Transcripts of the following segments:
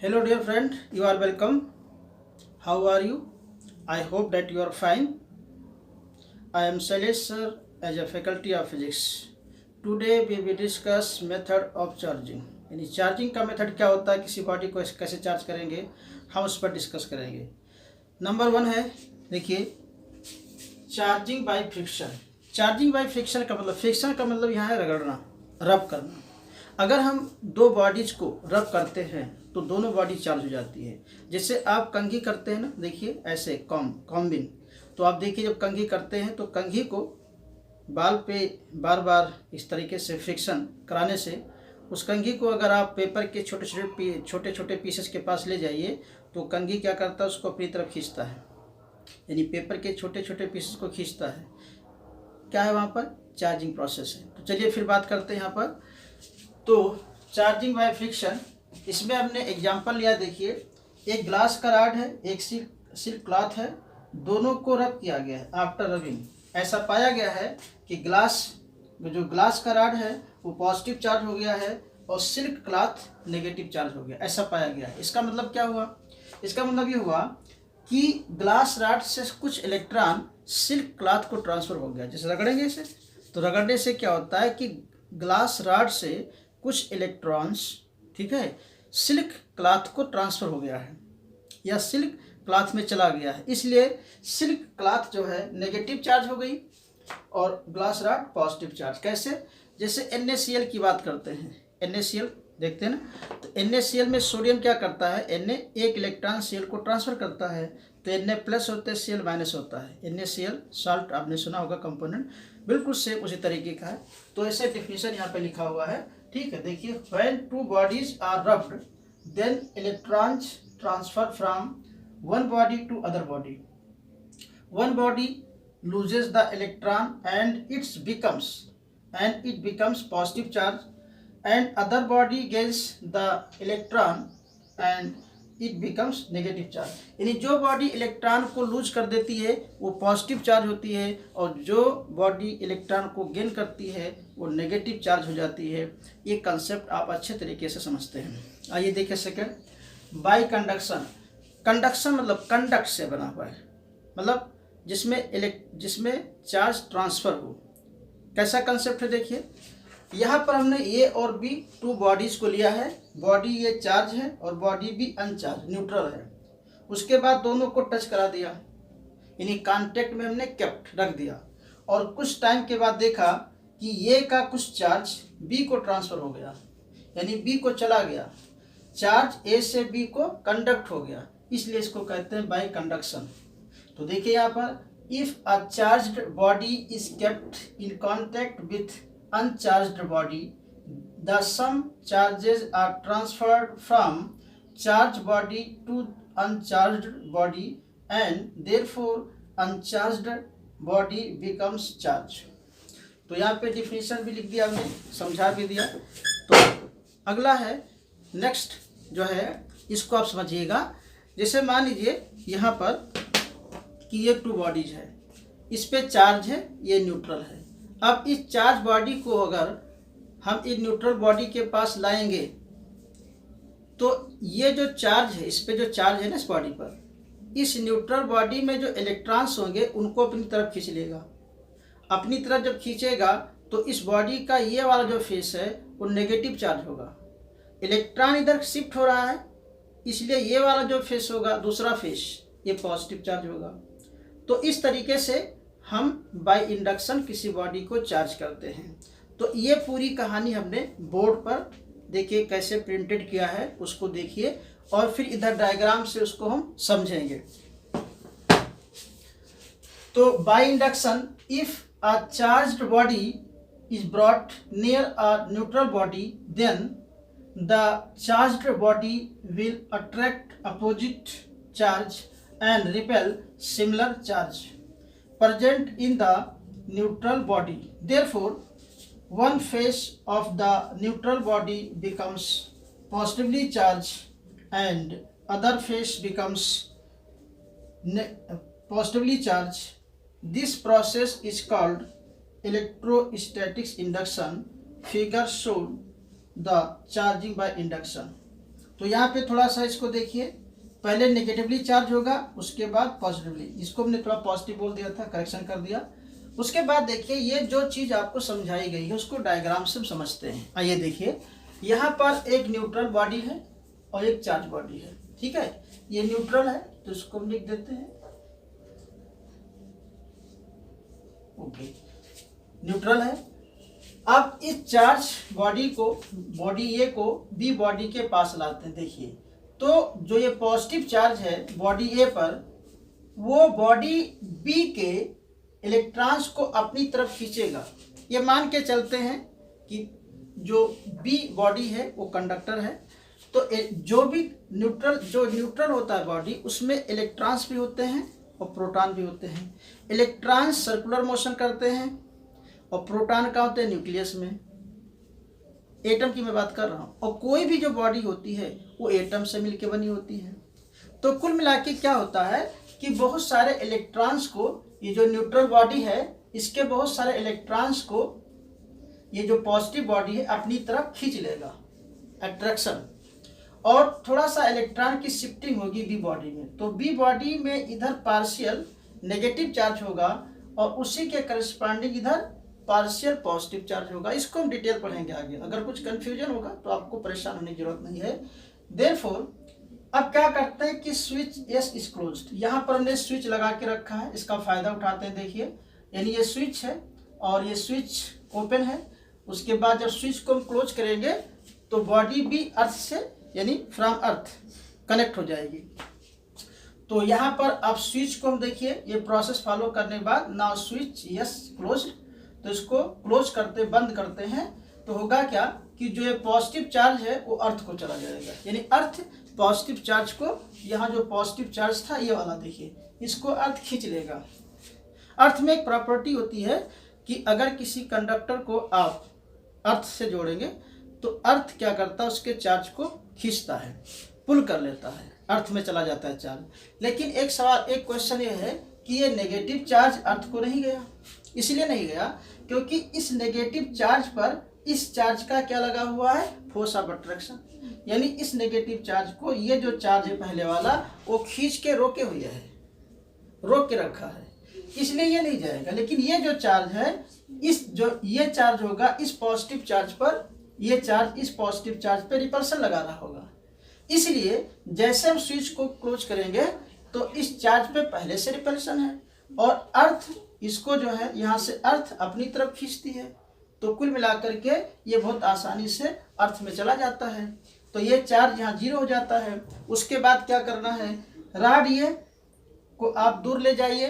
Hello, dear friend. You are welcome. How are you? I hope that you are fine. I am Shailesh sir as a faculty of physics. Today we will discuss method of charging. यानी charging का method क्या होता है, किसी body को कैसे charge करेंगे, हम उस पर डिस्कस करेंगे। नंबर 1 है, देखिए, charging by friction. Charging by friction का मतलब, फ्रिक्शन का मतलब यहाँ है रगड़ना, रब करना। अगर हम दो बॉडीज को रब करते हैं तो दोनों बॉडी चार्ज हो जाती है। जैसे आप कंघी करते हैं ना, देखिए ऐसे कॉम्बिंग, तो आप देखिए जब कंघी करते हैं तो कंघी को बाल पे बार बार इस तरीके से फ्रिक्शन कराने से उस कंघी को अगर आप पेपर के छोटे छोटे पीसेस के पास ले जाइए तो कंघी क्या करता है, उसको अपनी तरफ खींचता है, यानी पेपर के छोटे छोटे पीसेस को खींचता है। क्या है वहाँ पर? चार्जिंग प्रोसेस है। तो चलिए फिर बात करते हैं यहाँ पर। तो चार्जिंग बाय फ्रिक्शन, इसमें हमने एग्जांपल लिया। देखिए, एक ग्लास का रॉड है, एक सिल्क क्लॉथ है, दोनों को रब किया गया है। आफ्टर रबिंग ऐसा पाया गया है कि जो ग्लास का रॉड है वो पॉजिटिव चार्ज हो गया है और सिल्क क्लॉथ नेगेटिव चार्ज हो गया, ऐसा पाया गया है। इसका मतलब क्या हुआ? इसका मतलब ये हुआ कि ग्लास रॉड से कुछ इलेक्ट्रॉन सिल्क क्लॉथ को ट्रांसफर हो गया। जैसे रगड़ेंगे इसे, तो रगड़ने से क्या होता है कि ग्लास रॉड से कुछ इलेक्ट्रॉन्स, ठीक है, सिल्क क्लॉथ को ट्रांसफर हो गया है या सिल्क क्लॉथ में चला गया है। इसलिए सिल्क क्लॉथ जो है नेगेटिव चार्ज हो गई और ग्लास रॉड पॉजिटिव चार्ज। कैसे? जैसे NaCl की बात करते हैं, NaCl देखते हैं ना, तो NaCl में सोडियम क्या करता है, Na एक इलेक्ट्रॉन Cl को ट्रांसफर करता है, तो Na प्लस होता है, Cl माइनस होता है। NaCl साल्ट आपने सुना होगा, कंपोनेंट बिल्कुल सेम उसी तरीके का है। तो ऐसे डिफिनेशन यहाँ पे लिखा हुआ है, ठीक है। देखिए, when two bodies are rubbed then electrons transfer from one body to other body. One body loses the electron and it becomes positive charge, and other body gains the electron and it becomes negative charge। यानी जो body electron को loose कर देती है वो positive charge होती है और जो बॉडी इलेक्ट्रॉन को गेन करती है वो नेगेटिव चार्ज हो जाती है। ये कंसेप्ट आप अच्छे तरीके से समझते हैं। आइए देखिए सेकंड, बाई कंडक्शन। कंडक्शन मतलब कंडक्ट से बना हुआ है, मतलब जिसमें चार्ज ट्रांसफर हो। कैसा कंसेप्ट है? देखिए, यहाँ पर हमने ए और बी टू बॉडीज को लिया है। बॉडी ये चार्ज है और बॉडी भी अनचार्ज न्यूट्रल है। उसके बाद दोनों को टच करा दिया, यानी कांटेक्ट में हमने केप्ट रख दिया, और कुछ टाइम के बाद देखा कि ए का कुछ चार्ज बी को ट्रांसफर हो गया, यानी बी को चला गया चार्ज, ए से बी को कंडक्ट हो गया, इसलिए इसको कहते हैं बाई कंडक्शन। तो देखिए यहाँ पर, if a charged body is kept in contact with uncharged body the some charges are transferred from charge body to uncharged body and therefore uncharged body becomes charge. तो यहाँ पे डिफिनीशन भी लिख दिया हमने, समझा भी दिया। तो अगला है नेक्स्ट जो है, इसको आप समझिएगा। जैसे मान लीजिए यहाँ पर कि ये टू बॉडीज है, इस पे चार्ज है, ये न्यूट्रल है। अब इस चार्ज बॉडी को अगर हम इस न्यूट्रल बॉडी के पास लाएंगे तो ये जो चार्ज है, इस पे जो चार्ज है ना इस बॉडी पर, इस न्यूट्रल बॉडी में जो इलेक्ट्रॉन्स होंगे उनको अपनी तरफ खींच लेगा। अपनी तरफ जब खींचेगा तो इस बॉडी का ये वाला जो फेस है वो नेगेटिव चार्ज होगा। इलेक्ट्रॉन इधर शिफ्ट हो रहा है, इसलिए ये वाला जो फेस होगा, दूसरा फेस, ये पॉजिटिव चार्ज होगा। तो इस तरीके से हम बाय इंडक्शन किसी बॉडी को चार्ज करते हैं। तो ये पूरी कहानी हमने बोर्ड पर देखिए कैसे प्रिंटेड किया है, उसको देखिए और फिर इधर डायग्राम से उसको हम समझेंगे। तो by induction, if a charged body is brought near a neutral body then the charged body will attract opposite charge and repel similar charge present in the neutral body. Therefore, one face of the neutral body becomes positively charged and other face becomes positively charged. This process is called electrostatic induction. Figure showed the charging by induction. तो यहाँ पे थोड़ा सा इसको देखिए, पहले negatively charge होगा, उसके बाद पॉजिटिवली। इसको हमने थोड़ा पॉजिटिव बोल दिया था, करेक्शन कर दिया। उसके बाद देखिए ये जो चीज़ आपको समझाई गई है उसको डायग्राम से हम समझते हैं। आइए देखिए, यहाँ पर एक न्यूट्रल बॉडी है और एक चार्ज बॉडी है, ठीक है। ये न्यूट्रल है तो इसको हम लिख देते हैं, ओके, न्यूट्रल है। अब इस चार्ज बॉडी को, बॉडी ए को बी बॉडी के पास लाते हैं। देखिए, तो जो ये पॉजिटिव चार्ज है बॉडी ए पर, वो बॉडी बी के इलेक्ट्रॉन्स को अपनी तरफ खींचेगा। ये मान के चलते हैं कि जो बी बॉडी है वो कंडक्टर है, तो जो न्यूट्रल होता है बॉडी, उसमें इलेक्ट्रॉन्स भी होते हैं और प्रोटॉन भी होते हैं। इलेक्ट्रॉन्स सर्कुलर मोशन करते हैं और प्रोटॉन का होते हैं न्यूक्लियस में। एटम की मैं बात कर रहा हूँ, और कोई भी जो बॉडी होती है वो एटम से मिलकर बनी होती है। तो कुल मिला के क्या होता है कि बहुत सारे इलेक्ट्रॉन्स को, ये जो न्यूट्रल बॉडी है इसके बहुत सारे इलेक्ट्रॉन्स को ये जो पॉजिटिव बॉडी है अपनी तरफ खींच लेगा, अट्रैक्शन। और थोड़ा सा इलेक्ट्रॉन की शिफ्टिंग होगी बी बॉडी में, तो बी बॉडी में इधर पार्शियल नेगेटिव चार्ज होगा और उसी के करस्पॉन्डिंग इधर पार्शियल पॉजिटिव चार्ज होगा। इसको हम डिटेल पढ़ेंगे आगे। अगर कुछ कंफ्यूजन होगा तो आपको परेशान होने की जरूरत नहीं है। देयरफॉर अब क्या करते हैं कि स्विच एस इज क्लोज्ड, यहाँ पर हमने स्विच लगा के रखा है, इसका फायदा उठाते हैं। देखिए, यानी ये स्विच है और ये स्विच ओपन है। उसके बाद जब स्विच को हम क्लोज करेंगे तो बॉडी भी अर्थ से, यानी फ्रॉम अर्थ कनेक्ट हो जाएगी। तो यहाँ पर अब स्विच को हम देखिए, ये प्रोसेस फॉलो करने के बाद नाउ स्विच यस क्लोज, तो इसको क्लोज करते, बंद करते हैं, तो होगा क्या कि जो ये पॉजिटिव चार्ज है वो अर्थ को चला जाएगा, यानी अर्थ पॉजिटिव चार्ज को, यहाँ जो पॉजिटिव चार्ज था ये वाला देखिए, इसको अर्थ खींच लेगा। अर्थ में एक प्रॉपर्टी होती है कि अगर किसी कंडक्टर को आप अर्थ से जोड़ेंगे तो अर्थ क्या करता है, उसके चार्ज को खींचता है, पुल कर लेता है, अर्थ में चला जाता है चार्ज। लेकिन एक सवाल, एक क्वेश्चन ये है कि ये नेगेटिव चार्ज अर्थ को नहीं गया। इसलिए नहीं गया क्योंकि इस नेगेटिव चार्ज पर इस चार्ज का क्या लगा हुआ है, फोर्स ऑफ अट्रैक्शन, यानी इस नेगेटिव चार्ज को ये जो चार्ज है पहले वाला वो खींच के रोके हुए है, रोक के रखा है, इसलिए ये नहीं जाएगा। लेकिन ये जो चार्ज है, इस जो ये चार्ज होगा इस पॉजिटिव चार्ज पर, ये चार्ज इस पॉजिटिव चार्ज पे रिपल्सन लगा रहा होगा। इसलिए जैसे हम स्विच को क्लोज करेंगे तो इस चार्ज पे पहले से रिपल्सन है और अर्थ इसको जो है यहाँ से अर्थ अपनी तरफ खींचती है, तो कुल मिलाकर के ये बहुत आसानी से अर्थ में चला जाता है। तो ये चार्ज यहाँ 0 हो जाता है। उसके बाद क्या करना है, रॉड ये को आप दूर ले जाइए,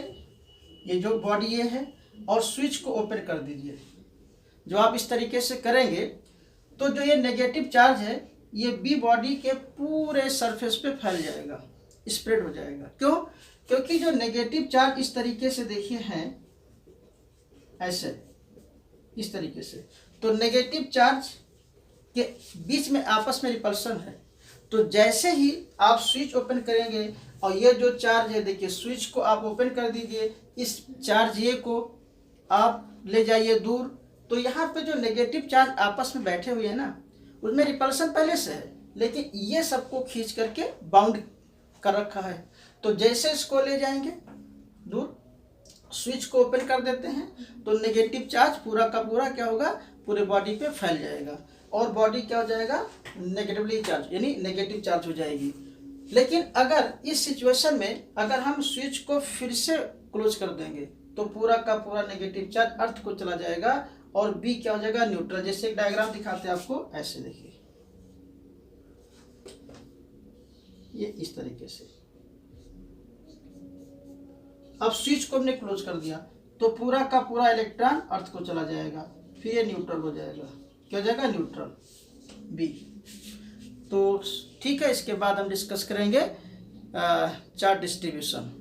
ये जो बॉडी ये है, और स्विच को ओपन कर दीजिए। जो आप इस तरीके से करेंगे तो जो ये नेगेटिव चार्ज है ये बी बॉडी के पूरे सरफेस पे फैल जाएगा, स्प्रेड हो जाएगा। क्यों? क्योंकि जो नेगेटिव चार्ज इस तरीके से देखिए हैं, ऐसे इस तरीके से, तो नेगेटिव चार्ज के बीच में आपस में रिपल्सन है। तो जैसे ही आप स्विच ओपन करेंगे और ये जो चार्ज है, देखिए स्विच को आप ओपन कर दीजिए, इस चार्ज ये को आप ले जाइए दूर, तो यहाँ पे जो नेगेटिव चार्ज आपस में बैठे हुए हैं ना, उसमें रिपल्सन पहले से है, लेकिन ये सबको खींच करके बाउंड कर रखा है। तो जैसे इसको ले जाएंगे दूर, स्विच को ओपन कर देते हैं, तो नेगेटिव चार्ज पूरा का पूरा क्या होगा, पूरे बॉडी पे फैल जाएगा और बॉडी क्या हो जाएगा, नेगेटिवली चार्ज, यानी नेगेटिव चार्ज हो जाएगी। लेकिन अगर इस सिचुएशन में अगर हम स्विच को फिर से क्लोज कर देंगे तो पूरा का पूरा नेगेटिव चार्ज अर्थ को चला जाएगा और बी क्या हो जाएगा, न्यूट्रल। जैसे एक डायग्राम दिखाते हैं आपको, ऐसे देखिए, ये इस तरीके से। अब स्विच को हमने क्लोज कर दिया तो पूरा का पूरा इलेक्ट्रॉन अर्थ को चला जाएगा, फिर ये न्यूट्रल हो जाएगा, क्या हो जाएगा, न्यूट्रल बी। तो ठीक है, इसके बाद हम डिस्कस करेंगे चार्ज डिस्ट्रीब्यूशन।